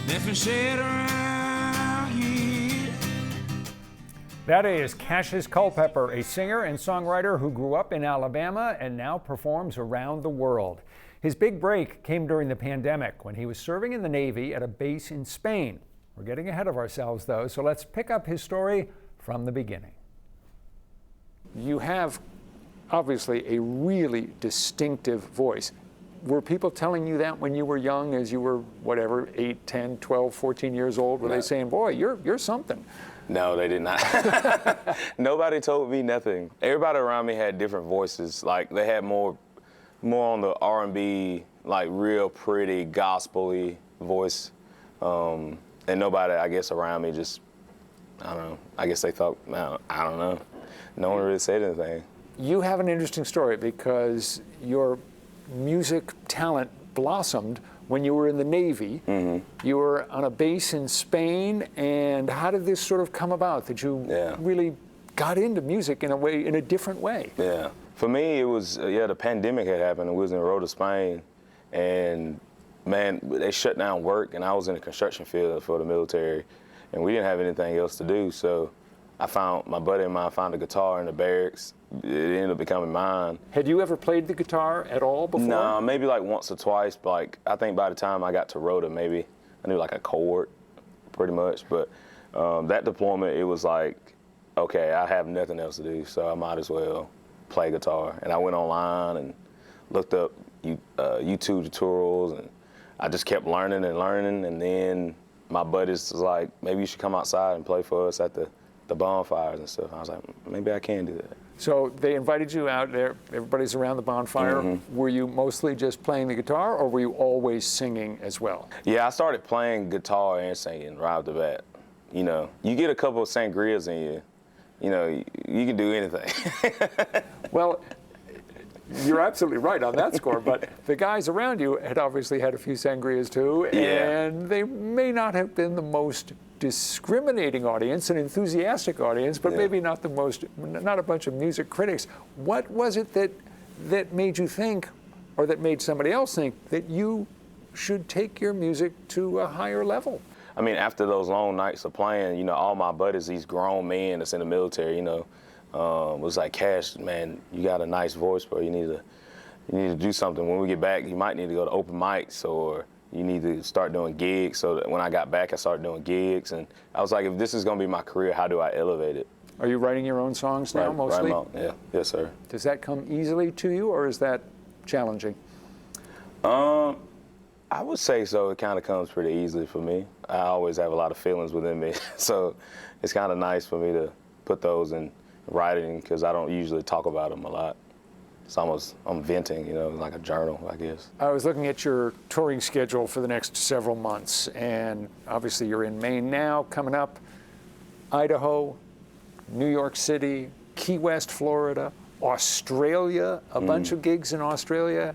Nothing said around here. That is Kashus Culpepper, a singer and songwriter who grew up in Alabama and now performs around the world. His big break came during the pandemic when he was serving in the Navy at a base in Spain. We're getting ahead of ourselves, though, so let's pick up his story from the beginning. You have obviously a really distinctive voice. Were people telling you that when you were young, as you were, whatever, 8, 10, 12, 14 years old? Were they saying, boy, you're something? No, they did not. Nobody told me nothing. Everybody around me had different voices. Like, they had more on the R&B, like real pretty, gospel-y voice. And nobody, I guess, around me just, I don't know. I guess they thought, I don't know. No one really said anything. You have an interesting story because your music talent blossomed when you were in the Navy. Mm-hmm. You were on a base in Spain, and how did this sort of come about that you really got into music in a different way? Yeah, for me it was the pandemic had happened. It was in Rota, Spain, and man, they shut down work, and I was in the construction field for the military, and we didn't have anything else to do. So my buddy and I found a guitar in the barracks. It ended up becoming mine. Had you ever played the guitar at all before? No, maybe like once or twice. But like, I think by the time I got to Rota, maybe I knew like a chord, pretty much. But that deployment, it was like, okay, I have nothing else to do, so I might as well play guitar. And I went online and looked up YouTube tutorials, and I just kept learning, and then my buddies was like, maybe you should come outside and play for us at the bonfires and stuff. I was like, maybe I can do that. So they invited you out there, everybody's around the bonfire. Mm-hmm. Were you mostly just playing the guitar, or were you always singing as well? Yeah, I started playing guitar and singing right off the bat. You know, you get a couple of sangrias in you know, you can do anything. Well, you're absolutely right on that score, but the guys around you had obviously had a few sangrias too, and they may not have been the most discriminating audience, an enthusiastic audience, but maybe not not a bunch of music critics. What was it that made you think, or that made somebody else think, that you should take your music to a higher level? I mean, after those long nights of playing, you know, all my buddies, these grown men that's in the military, you know, was like, Cash, man, you got a nice voice, bro. You need to do something. When we get back, you might need to go to open mics, or you need to start doing gigs. So that when I got back, I started doing gigs, and I was like, if this is gonna be my career, how do I elevate it? Are you writing your own songs now, mostly? Yeah, yes, sir. Does that come easily to you, or is that challenging? I would say so. It kind of comes pretty easily for me. I always have a lot of feelings within me, so it's kind of nice for me to put those in writing, because I don't usually talk about them a lot. It's almost, I'm venting, you know, like a journal, I guess. I was looking at your touring schedule for the next several months, and obviously you're in Maine now, coming up, Idaho, New York City, Key West, Florida, Australia, a bunch of gigs in Australia.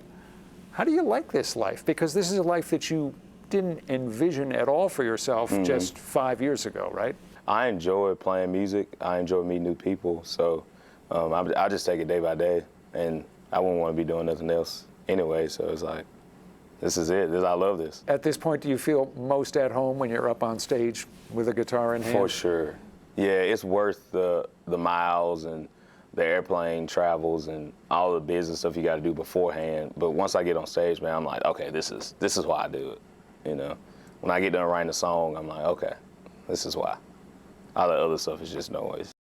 How do you like this life? Because this is a life that you didn't envision at all for yourself just 5 years ago, right? I enjoy playing music. I enjoy meeting new people. So I just take it day by day. And I wouldn't want to be doing nothing else anyway, so it's like, this is it. I love this. At this point, do you feel most at home when you're up on stage with a guitar in hand? For sure. Yeah, it's worth the miles and the airplane travels and all the business stuff you got to do beforehand. But once I get on stage, man, I'm like, okay, this is why I do it. You know, when I get done writing a song, I'm like, okay, this is why. All the other stuff is just noise.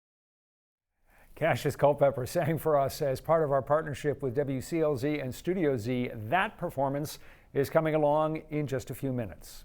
Kashus Culpepper sang for us as part of our partnership with WCLZ and Studio Z. That performance is coming along in just a few minutes.